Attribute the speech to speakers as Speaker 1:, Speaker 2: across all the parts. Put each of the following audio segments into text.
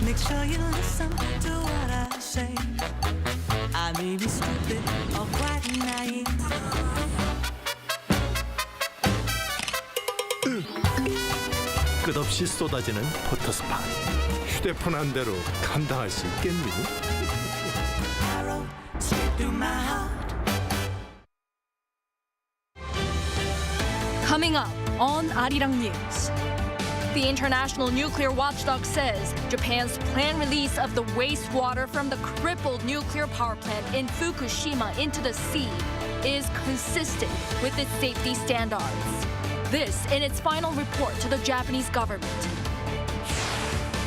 Speaker 1: Make sure you listen to what I say. I may be stupid or quite naive.
Speaker 2: 끝없이 쏟아지는 포토스팟. 휴대폰 한 대로 감당할 수 있겠니?
Speaker 1: Arrow straight through my heart.
Speaker 3: Coming up on Arirang News. The International Nuclear Watchdog says Japan's planned release of the wastewater from the crippled nuclear power plant in Fukushima into the sea is consistent with its safety standards. This in its final report to the Japanese government.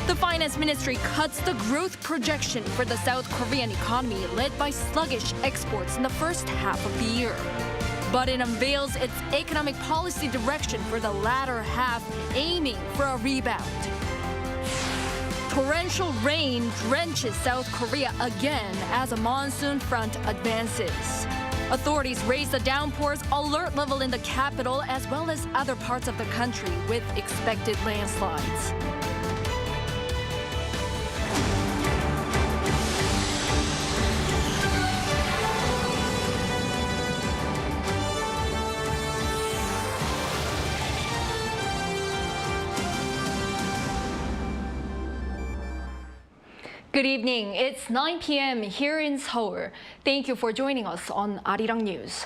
Speaker 3: The finance ministry cuts the growth projection for the South Korean economy led by sluggish exports in the first half of the year. But it unveils its economic policy direction for the latter half, aiming for a rebound. Torrential rain drenches South Korea again as a monsoon front advances. Authorities raise the downpours alert level in the capital as well as other parts of the country with expected landslides. Good evening. It's 9 p.m. here in Seoul. Thank you for joining us on Arirang News.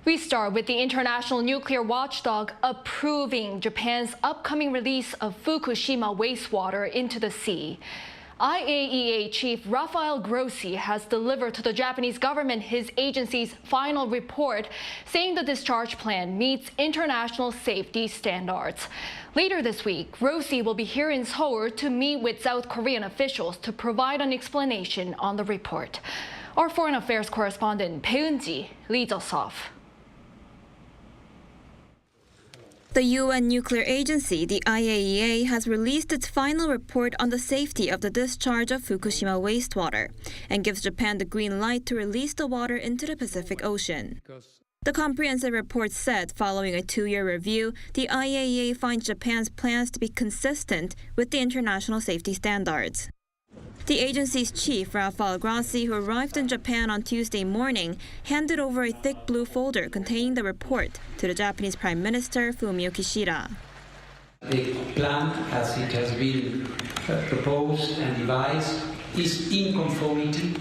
Speaker 3: We start with the International Nuclear Watchdog approving Japan's upcoming release of Fukushima wastewater into the sea. IAEA Chief Rafael Grossi has delivered to the Japanese government his agency's final report, saying the discharge plan meets international safety standards. Later this week, Grossi will be here in Seoul to meet with South Korean officials to provide an explanation on the report. Our foreign affairs correspondent Bae Eun-ji leads us off.
Speaker 4: The UN nuclear agency, the IAEA, has released its final report on the safety of the discharge of Fukushima wastewater and gives Japan the green light to release the water into the Pacific Ocean. The comprehensive report said following a 2-year review, the IAEA finds Japan's plans to be consistent with the international safety standards. The agency's chief, Rafael Grossi, who arrived in Japan on Tuesday morning, handed over a thick blue folder containing the report to the Japanese Prime Minister Fumio Kishida.
Speaker 5: The plan, as it has been proposed and devised, is in conformity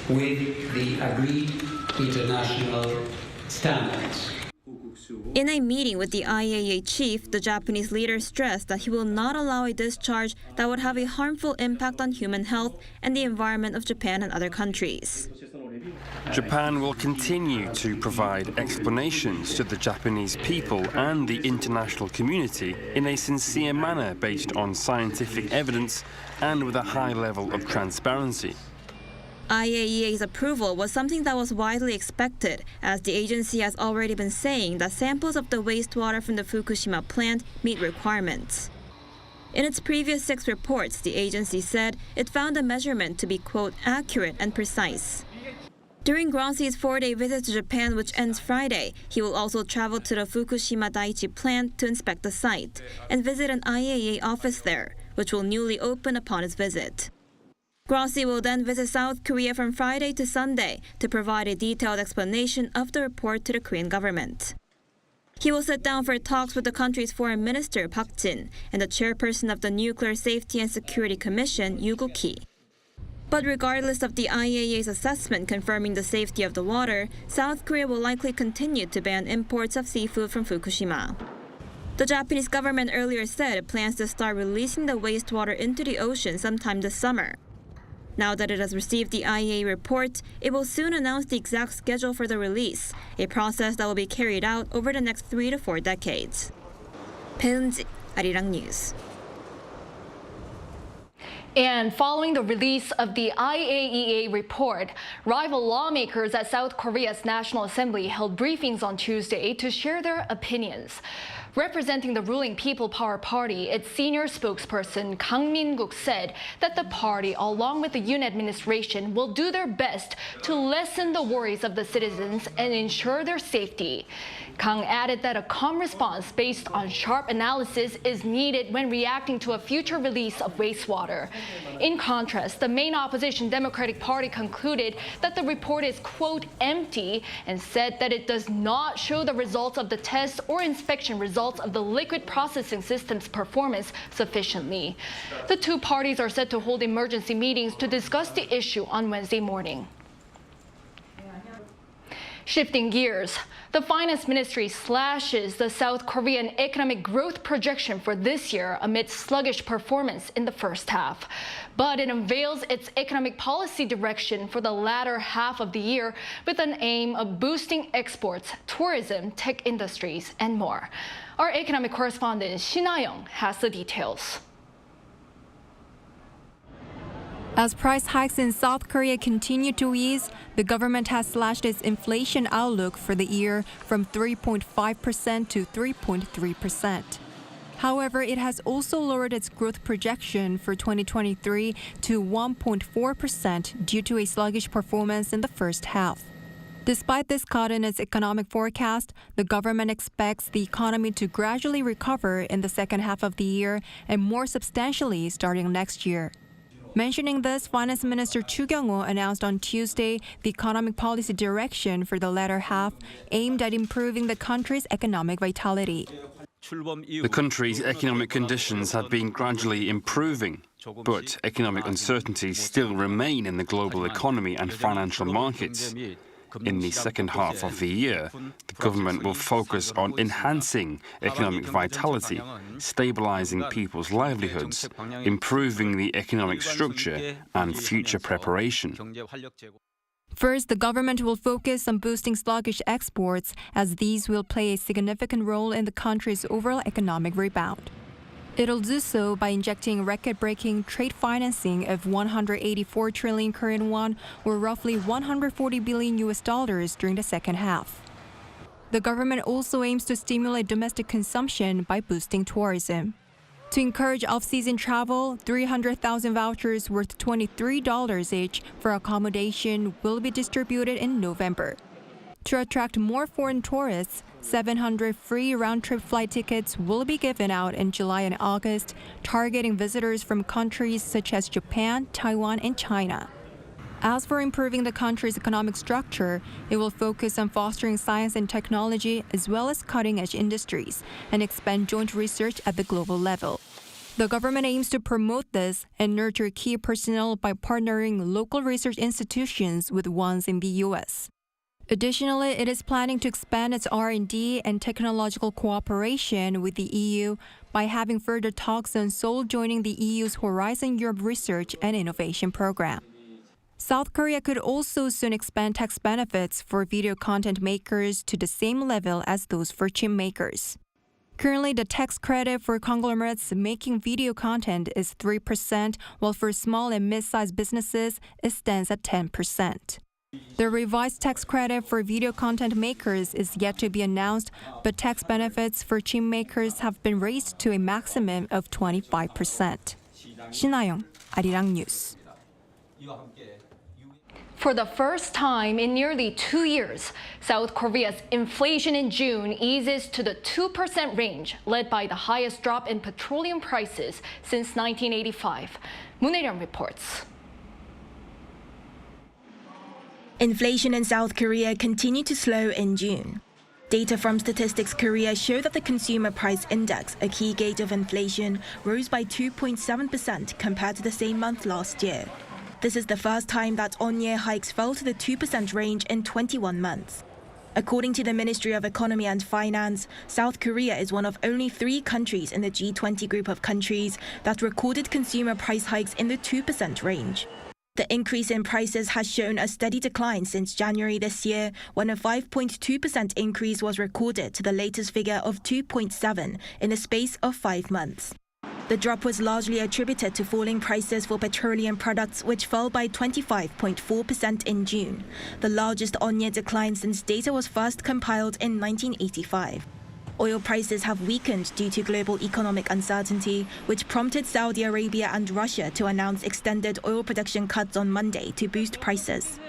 Speaker 5: with the agreed international standards.
Speaker 4: In a meeting with the IAEA chief, the Japanese leader stressed that he will not allow a discharge that would have a harmful impact on human health and the environment of Japan and other countries.
Speaker 6: Japan will continue to provide explanations to the Japanese people and the international community in a sincere manner based on scientific evidence and with a high level of transparency.
Speaker 4: IAEA's approval was something that was widely expected, as the agency has already been saying that samples of the wastewater from the Fukushima plant meet requirements. In its previous 6 reports, the agency said it found the measurement to be, quote, accurate and precise. During Grossi's 4-day visit to Japan, which ends Friday, he will also travel to the Fukushima Daiichi plant to inspect the site and visit an IAEA office there, which will newly open upon his visit. Grossi will then visit South Korea from Friday to Sunday to provide a detailed explanation of the report to the Korean government. He will sit down for talks with the country's foreign minister, Park Jin, and the chairperson of the Nuclear Safety and Security Commission, Yoo Guk-hee. But regardless of the IAEA's assessment confirming the safety of the water, South Korea will likely continue to ban imports of seafood from Fukushima. The Japanese government earlier said it plans to start releasing the wastewater into the ocean sometime this summer. Now that it has received the IAEA report, it will soon announce the exact schedule for the release, a process that will be carried out over the next 3 to 4 decades. Bae Eun-ji, Arirang News.
Speaker 3: And following the release of the IAEA report, rival lawmakers at South Korea's National Assembly held briefings on Tuesday to share their opinions. Representing the ruling People Power Party, its senior spokesperson Kang Min-guk said that the party, along with the Yoon administration, will do their best to lessen the worries of the citizens and ensure their safety. Kang added that a calm response based on sharp analysis is needed when reacting to a future release of wastewater. In contrast, the main opposition Democratic Party concluded that the report is, quote, empty, and said that it does not show the results of the test or inspection results of the liquid processing system's performance sufficiently. The two parties are set to hold emergency meetings to discuss the issue on Wednesday morning. Shifting gears, the Finance Ministry slashes the South Korean economic growth projection for this year amid sluggish performance in the first half. But it unveils its economic policy direction for the latter half of the year with an aim of boosting exports, tourism, tech industries, and more. Our economic correspondent Shin Ha-young has the details.
Speaker 7: As price hikes in South Korea continue to ease, the government has slashed its inflation outlook for the year from 3.5% to 3.3%. However, it has also lowered its growth projection for 2023 to 1.4% due to a sluggish performance in the first half. Despite this cut in its economic forecast, the government expects the economy to gradually recover in the second half of the year and more substantially starting next year. Mentioning this, Finance Minister Chu Kyung-ho announced on Tuesday the economic policy direction for the latter half aimed at improving the country's economic vitality.
Speaker 6: The country's economic conditions have been gradually improving, but economic uncertainties still remain in the global economy and financial markets. In the second half of the year, the government will focus on enhancing economic vitality, stabilizing people's livelihoods, improving the economic structure, and future preparation.
Speaker 7: First, the government will focus on boosting sluggish exports, as these will play a significant role in the country's overall economic rebound. It'll do so by injecting record-breaking trade financing of 184 trillion Korean won, or roughly $140 billion during the second half. The government also aims to stimulate domestic consumption by boosting tourism. To encourage off-season travel, 300,000 vouchers worth $23 each for accommodation will be distributed in November. To attract more foreign tourists, 700 free round-trip flight tickets will be given out in July and August, targeting visitors from countries such as Japan, Taiwan, and China. As for improving the country's economic structure, it will focus on fostering science and technology as well as cutting-edge industries and expand joint research at the global level. The government aims to promote this and nurture key personnel by partnering local research institutions with ones in the U.S. Additionally, it is planning to expand its R&D and technological cooperation with the EU by having further talks on Seoul joining the EU's Horizon Europe Research and Innovation Program. South Korea could also soon expand tax benefits for video content makers to the same level as those for chip makers. Currently, the tax credit for conglomerates making video content is 3%, while for small and mid-sized businesses, it stands at 10%. The revised tax credit for video content makers is yet to be announced, but tax benefits for chip makers have been raised to a maximum of 25%. Shin Ha-young, Arirang News.
Speaker 3: For the first time in nearly 2 years, South Korea's inflation in June eases to the 2% range, led by the highest drop in petroleum prices since 1985. Moon Hae-ryun reports.
Speaker 8: Inflation in South Korea continued to slow in June. Data from Statistics Korea show that the Consumer Price Index, a key gauge of inflation, rose by 2.7% compared to the same month last year. This is the first time that on-year hikes fell to the 2% range in 21 months. According to the Ministry of Economy and Finance, South Korea is one of only 3 countries in the G20 group of countries that recorded consumer price hikes in the 2% range. The increase in prices has shown a steady decline since January this year, when a 5.2% increase was recorded to the latest figure of 2.7% in the space of 5 months. The drop was largely attributed to falling prices for petroleum products, which fell by 25.4% in June, the largest on-year decline since data was first compiled in 1985. Oil prices have weakened due to global economic uncertainty, which prompted Saudi Arabia and Russia to announce extended oil production cuts on Monday to boost prices.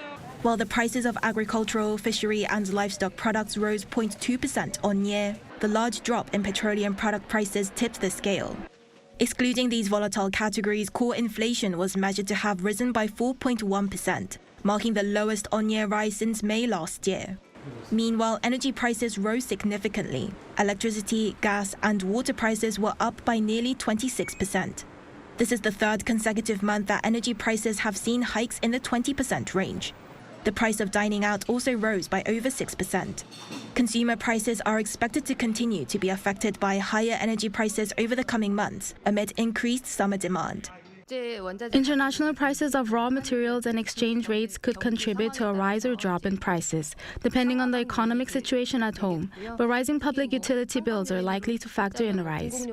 Speaker 8: While the prices of agricultural, fishery and livestock products rose 0.2% on year, the large drop in petroleum product prices tipped the scale. Excluding these volatile categories, core inflation was measured to have risen by 4.1%, marking the lowest on-year rise since May last year. Meanwhile, energy prices rose significantly. Electricity, gas and water prices were up by nearly 26%. This is the third consecutive month that energy prices have seen hikes in the 20% range. The price of dining out also rose by over 6%. Consumer prices are expected to continue to be affected by higher energy prices over the coming months amid increased summer demand.
Speaker 9: International prices of raw materials and exchange rates could contribute to a rise or drop in prices, depending on the economic situation at home, but rising public utility bills are likely to factor in a rise.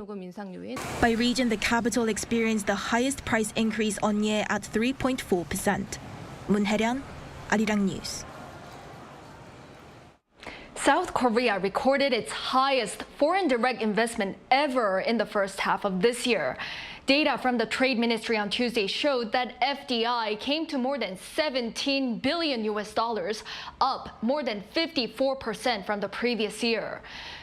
Speaker 8: By region, the capital experienced the highest price increase on year at 3.4%. Moon Hae-ryun, Arirang News.
Speaker 3: South Korea recorded its highest foreign direct investment ever in the first half of this year. Data from the Trade Ministry on Tuesday showed that FDI came to more than $17 billion, up more than 54% from the previous year.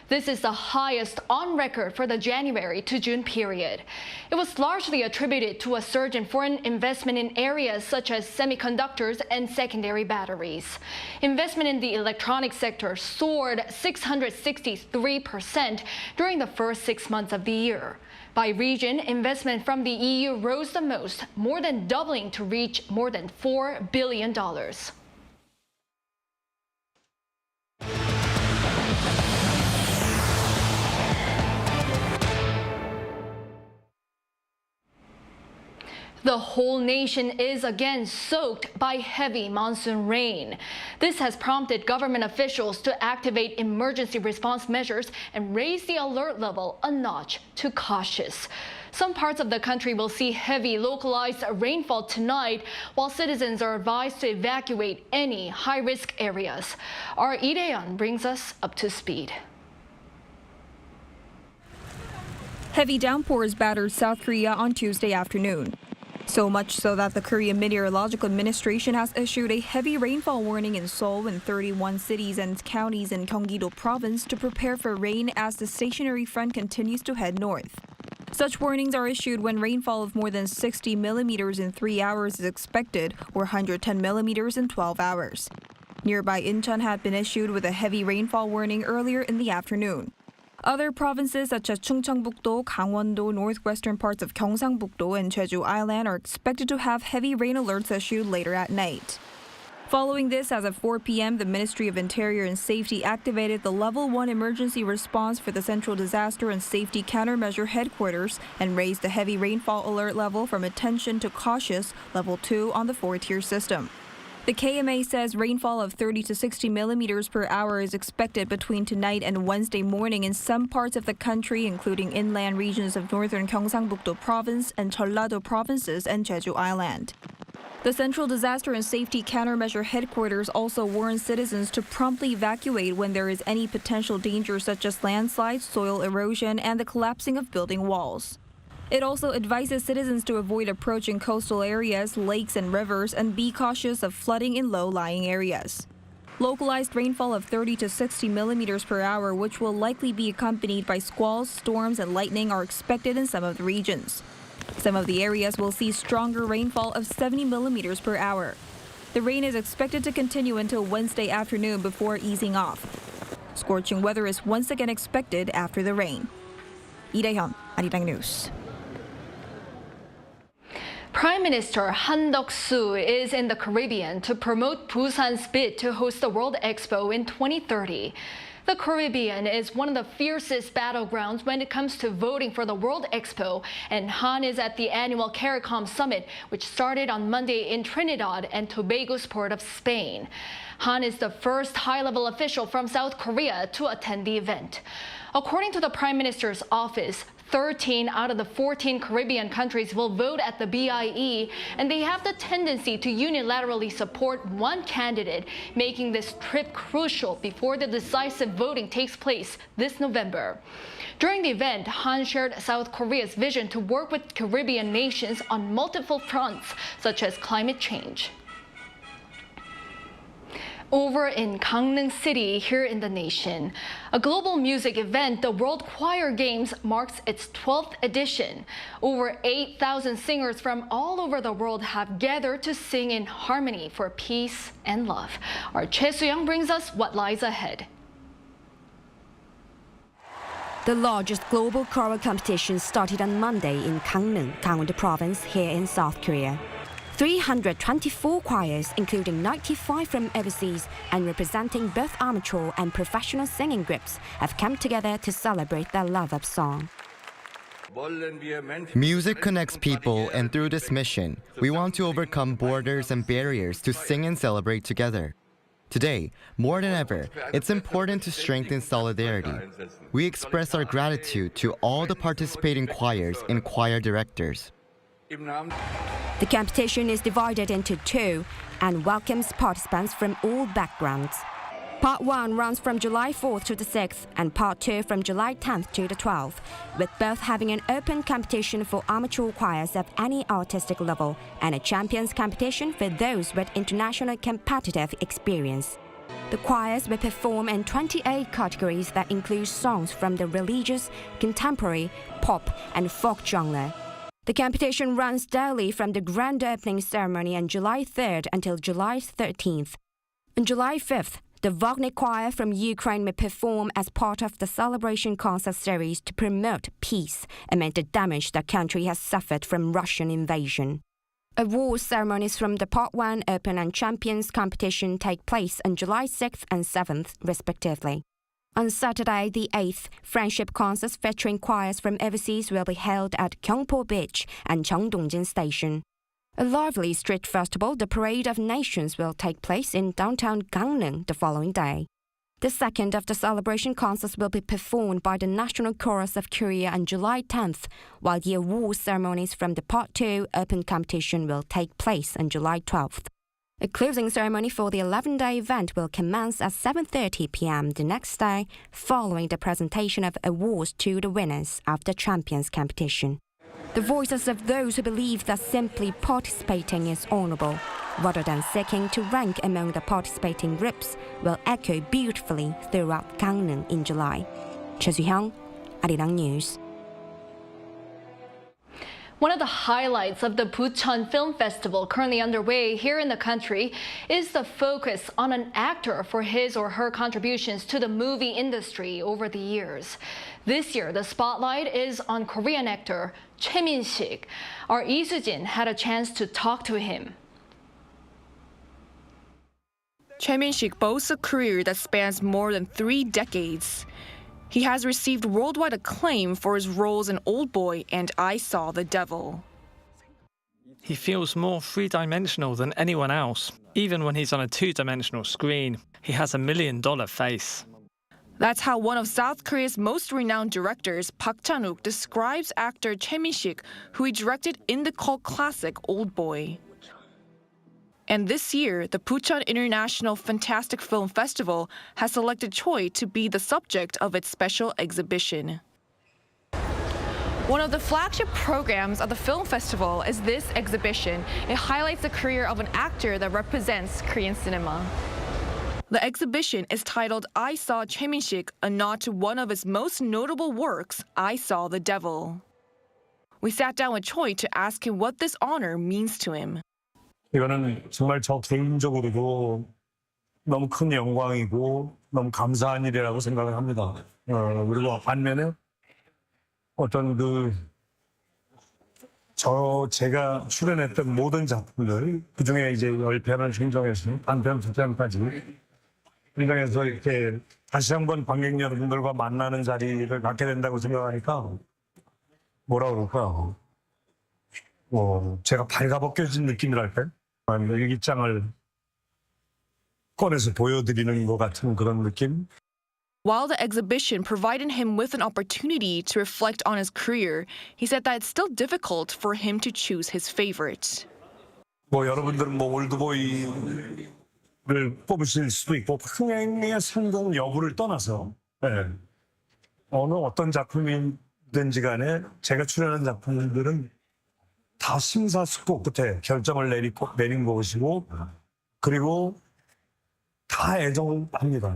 Speaker 3: This is the highest on record for the January to June period. It was largely attributed to a surge in foreign investment in areas such as semiconductors and secondary batteries. Investment in the electronics sector soared 663% during the first 6 months of the year. By region, investment from the EU rose the most, more than doubling to reach more than $4 billion. The whole nation is again soaked by heavy monsoon rain. This has prompted government officials to activate emergency response measures and raise the alert level a notch to cautious. Some parts of the country will see heavy localized rainfall tonight, while citizens are advised to evacuate any high-risk areas. Our Lee Dae-yeon brings us up to speed.
Speaker 7: Heavy downpours battered South Korea on Tuesday afternoon. So much so that the Korean Meteorological Administration has issued a heavy rainfall warning in Seoul and 31 cities and counties in Gyeonggi-do province to prepare for rain as the stationary front continues to head north. Such warnings are issued when rainfall of more than 60 millimeters in 3 hours is expected, or 110 millimeters in 12 hours. Nearby Incheon had been issued with a heavy rainfall warning earlier in the afternoon. Other provinces such as Chungcheongbuk-do, Gangwon-do, northwestern parts of Gyeongsangbuk-do, and Jeju Island are expected to have heavy rain alerts issued later at night. Following this, as of 4 p.m., the Ministry of Interior and Safety activated the Level 1 emergency response for the Central Disaster and Safety Countermeasure Headquarters and raised the heavy rainfall alert level from attention to cautious, Level 2 on the 4-tier system. The KMA says rainfall of 30 to 60 millimeters per hour is expected between tonight and Wednesday morning in some parts of the country, including inland regions of northern Gyeongsangbuk-do province and Jeollado provinces and Jeju Island. The Central Disaster and Safety Countermeasure Headquarters also warns citizens to promptly evacuate when there is any potential danger such as landslides, soil erosion, and the collapsing of building walls. It also advises citizens to avoid approaching coastal areas, lakes, and rivers, and be cautious of flooding in low-lying areas. Localized rainfall of 30 to 60 millimeters per hour, which will likely be accompanied by squalls, storms, and lightning, are expected in some of the regions. Some of the areas will see stronger rainfall of 70 millimeters per hour. The rain is expected to continue until Wednesday afternoon before easing off. Scorching weather is once again expected after the rain. Lee Dae-yeon, Arirang News.
Speaker 3: Prime Minister Duck-soo is in the Caribbean to promote Busan's bid to host the World Expo in 2030. The Caribbean is one of the fiercest battlegrounds when it comes to voting for the World Expo, and Han is at the annual CARICOM summit, which started on Monday in Trinidad and Tobago's port of Spain. Han is the first high-level official from South Korea to attend the event. According to the Prime Minister's office, 13 out of the 14 Caribbean countries will vote at the BIE, and they have the tendency to unilaterally support one candidate, making this trip crucial before the decisive voting takes place this November. During the event, Han shared South Korea's vision to work with Caribbean nations on multiple fronts, such as climate change. Over in Gangneung City, here in the nation, a global music event, the World Choir Games, marks its 12th edition. Over 8,000 singers from all over the world have gathered to sing in harmony for peace and love. Our Choi Soo-young brings us what lies ahead.
Speaker 10: The largest global choral competition started on Monday in Gangneung, Gangwon Province, here in South Korea. 324 choirs, including 95 from overseas and representing both amateur and professional singing groups, have come together to celebrate their love of song.
Speaker 11: Music connects people, and through this mission, we want to overcome borders and barriers to sing and celebrate together. Today, more than ever, it's important to strengthen solidarity. We express our gratitude to all the participating choirs and choir directors.
Speaker 10: The competition is divided into two and welcomes participants from all backgrounds. Part 1 runs from July 4th to the 6th and Part 2 from July 10th to the 12th, with both having an open competition for amateur choirs of any artistic level and a champions competition for those with international competitive experience. The choirs will perform in 28 categories that include songs from the religious, contemporary, pop and folk genre. The competition runs daily from the grand opening ceremony on July 3rd until July 13th. On July 5th, the Wagner Choir from Ukraine will perform as part of the celebration concert series to promote peace amid the damage the country has suffered from Russian invasion. Awards ceremonies from the Part 1 Open and Champions competition take place on July 6th and 7th, respectively. On Saturday, the 8th, friendship concerts featuring choirs from overseas will be held at Gyeongpo Beach and Cheongdongjin Station. A lively street festival, the Parade of Nations, will take place in downtown Gangneung the following day. The second of the celebration concerts will be performed by the National Chorus of Korea on July 10th, while the awards ceremonies from the Part 2 Open competition will take place on July 12th. A closing ceremony for the 11-day event will commence at 7:30 p.m. the next day, following the presentation of awards to the winners of the Champions competition. The voices of those who believe that simply participating is honorable, rather than seeking to rank among the participating groups, will echo beautifully throughout Gangneung in July. Choi Soo-young, Arirang News.
Speaker 3: One of the highlights of the Bucheon Film Festival currently underway here in the country is the focus on an actor for his or her contributions to the movie industry over the years. This year, the spotlight is on Korean actor Choi Min-sik. Our Lee Soo-jin had a chance to talk to him.
Speaker 12: Choi Min-sik boasts a career that spans more than 3 decades. He has received worldwide acclaim for his roles in Old Boy and I Saw the Devil.
Speaker 13: He feels more three-dimensional than anyone else. Even when he's on a two-dimensional screen, he has $1 million face.
Speaker 12: That's how one of South Korea's most renowned directors, Park Chan-wook, describes actor Choi Min-sik, who he directed in the cult classic Old Boy. And this year, the Bucheon International Fantastic Film Festival has selected Choi to be the subject of its special exhibition. One of the flagship programs of the film festival is this exhibition. It highlights the career of an actor that represents Korean cinema. The exhibition is titled I Saw Choi Min-sik, a nod to one of his most notable works, I Saw the Devil. We sat down with Choi to ask him what this honor means to him.
Speaker 14: 이거는 정말 저 개인적으로도 너무 큰 영광이고 너무 감사한 일이라고 생각을 합니다. 그리고 반면에 어떤 제가 출연했던 모든 작품들, 그중에 이제 10편을 신청해서 단편, 2편까지 신청해서 이렇게 다시 한번 관객 여러분들과 만나는 자리를 갖게 된다고 생각하니까 뭐라 그럴까요? 제가 발가벗겨진 느낌이랄까요? 일기장을 꺼내서 보여드리는 것 같은 그런 느낌?
Speaker 12: While the exhibition provided him with an opportunity to reflect on his career, he said that it's still difficult for him to choose his favorite.
Speaker 14: 뭐 여러분들은 뭐 올드보이를 뽑으실 수도 있고 흥행의 성공 여부를 떠나서 어느 어떤 작품이든지 간에 제가 출연한 작품들은 다 심사숙고 끝에 결정을 내린 것이고 그리고 다 애정합니다.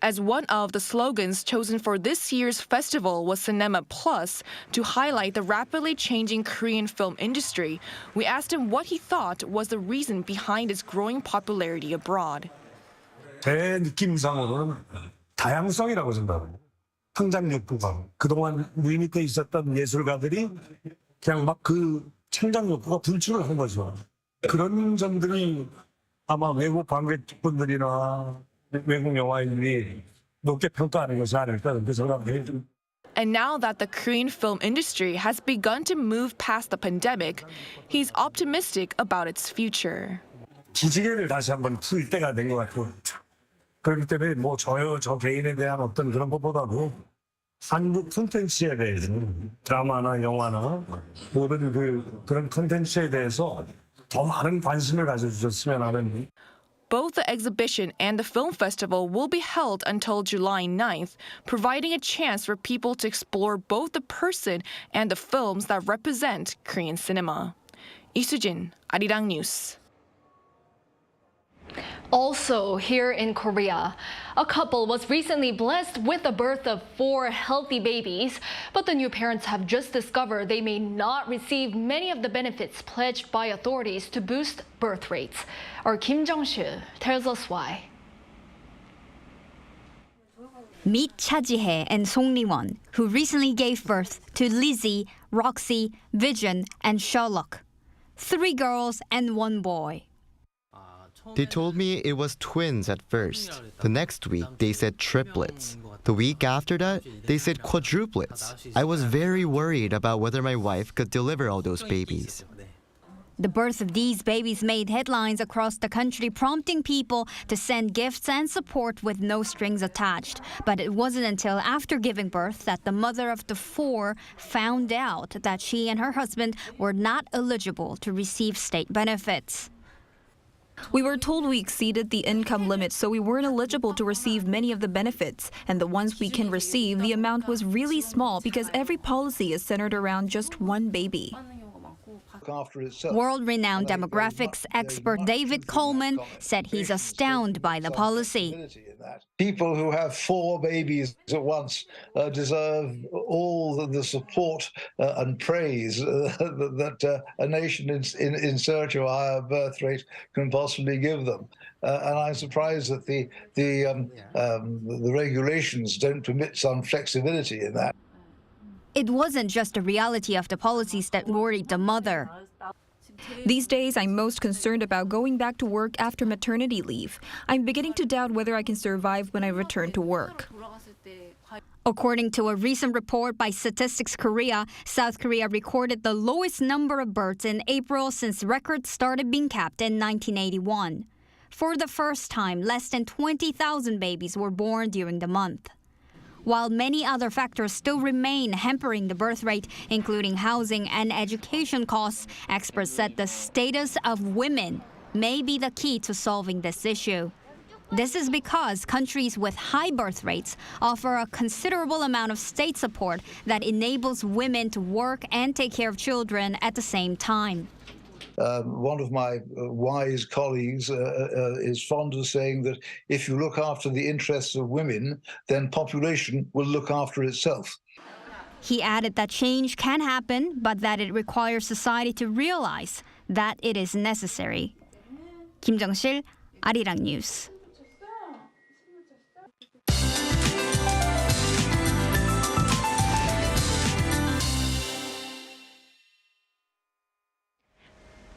Speaker 12: As one of the slogans chosen for this year's festival was Cinema Plus to highlight the rapidly changing Korean film industry, we asked him what he thought was the reason behind its growing popularity abroad.
Speaker 14: 제 느낌상으로는 다양성이라고 생각합니다. 창작욕구가 그동안 우리 밑에 있었던 예술가들이 그냥 막 그 창작욕구가 분출을 한 거죠. 그런 점들이 아마 외국 관객분들이나 외국 영화인들이 높게 평가하는 것이 아닐까 그렇게 생각해요.
Speaker 12: And now that the Korean film industry has begun to move past the pandemic, he's optimistic about its future.
Speaker 14: 기지개를 다시 한번 풀 때가 된 것 같아요. 그렇기 때문에 뭐 저 개인에 대한 어떤 그런 것보다도 한국 콘텐츠에 대해서 드라마나 영화나 모든 그런 콘텐츠에 대해서 더 많은 관심을 가져주셨으면 하는.
Speaker 12: Both the exhibition and the film festival will be held until July 9th, providing a chance for people to explore both the person and the films that represent Korean cinema. 이수진, 아리랑 뉴스.
Speaker 3: Also, here in Korea, a couple was recently blessed with the birth of 4 healthy babies, but the new parents have just discovered they may not receive many of the benefits pledged by authorities to boost birth rates. Our Kim Jong-soo tells us why.
Speaker 15: Meet Cha Ji-hye and Song Ri-won, who recently gave birth to Lizzie, Roxy, Vision, and Sherlock. 3 girls and 1 boy.
Speaker 11: They told me it was twins at first. The next week, they said triplets. The week after that, they said quadruplets. I was very worried about whether my wife could deliver all those babies.
Speaker 15: The birth of these babies made headlines across the country, prompting people to send gifts and support with no strings attached. But it wasn't until after giving birth that the mother of the 4 found out that she and her husband were not eligible to receive state benefits.
Speaker 16: We were told we exceeded the income limit, so we weren't eligible to receive many of the benefits. And the ones we can receive, the amount was really small because every policy is centered around just 1 baby.
Speaker 15: World-renowned demographics expert David Coleman said he's astounded by the policy.
Speaker 17: People who have 4 babies at once deserve all the support and praise that a nation in search of a higher birth rate can possibly give them. And I'm surprised that the regulations don't permit some flexibility in that.
Speaker 15: It wasn't just the reality of the policies that worried the mother.
Speaker 16: These days, I'm most concerned about going back to work after maternity leave. I'm beginning to doubt whether I can survive when I return to work.
Speaker 15: According to a recent report by Statistics Korea, South Korea recorded the lowest number of births in April since records started being kept in 1981. For the first time, less than 20,000 babies were born during the month. While many other factors still remain hampering the birth rate, including housing and education costs, experts said the status of women may be the key to solving this issue. This is because countries with high birth rates offer a considerable amount of state support that enables women to work and take care of children at the same time.
Speaker 17: One of my wise colleagues is fond of saying that if you look after the interests of women, then population will look after itself.
Speaker 15: He added that change can happen, but that it requires society to realize that it is necessary. Kim Jong-sil, Arirang News.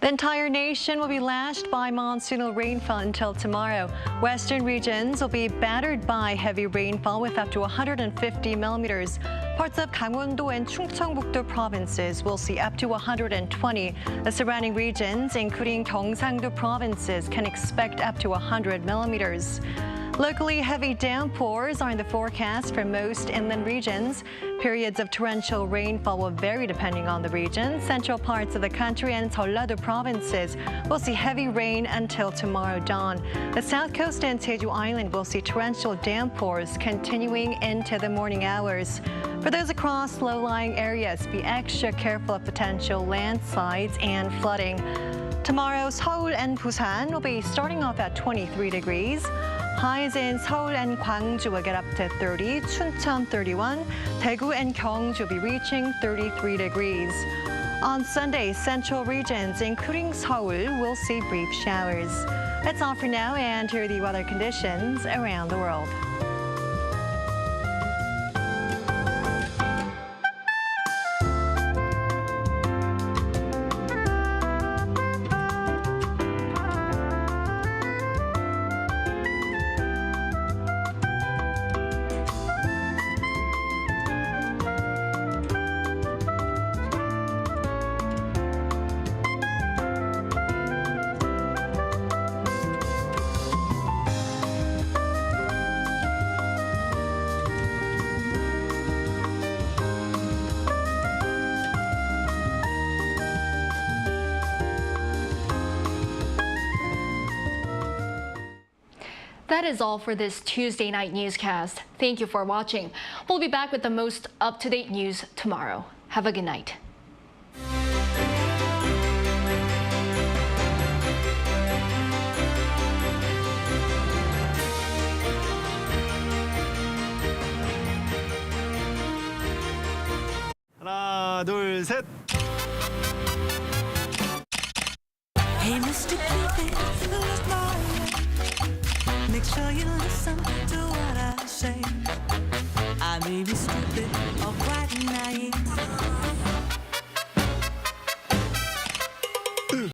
Speaker 18: The entire nation will be lashed by monsoonal rainfall until tomorrow. Western regions will be battered by heavy rainfall with up to 150 millimeters. Parts of Gangneung and Chungcheongbuk-do provinces will see up to 120. The surrounding regions, including Gyeongsang-do provinces, can expect up to 100 millimeters. Locally, heavy downpours are in the forecast for most inland regions. Periods of torrential rainfall will vary depending on the region. Central parts of the country and Jeollado provinces will see heavy rain until tomorrow dawn. The south coast and Jeju Island will see torrential downpours continuing into the morning hours. For those across low-lying areas, be extra careful of potential landslides and flooding. Tomorrow, Seoul and Busan will be starting off at 23 degrees. Highs in Seoul and Gwangju will get up to 30, Chuncheon 31, Daegu and Gyeongju will be reaching 33 degrees. On Sunday, central regions, including Seoul, will see brief showers. That's all for now, and here are the weather conditions around the world.
Speaker 3: That is all for this Tuesday night newscast. Thank you for watching. We'll be back with the most up-to-date news tomorrow. Have a good night.
Speaker 2: 하나, 둘, 셋.
Speaker 1: Hey, Mr. Cupid, look my way. Make sure you listen to what I say. I may be stupid or quite naive.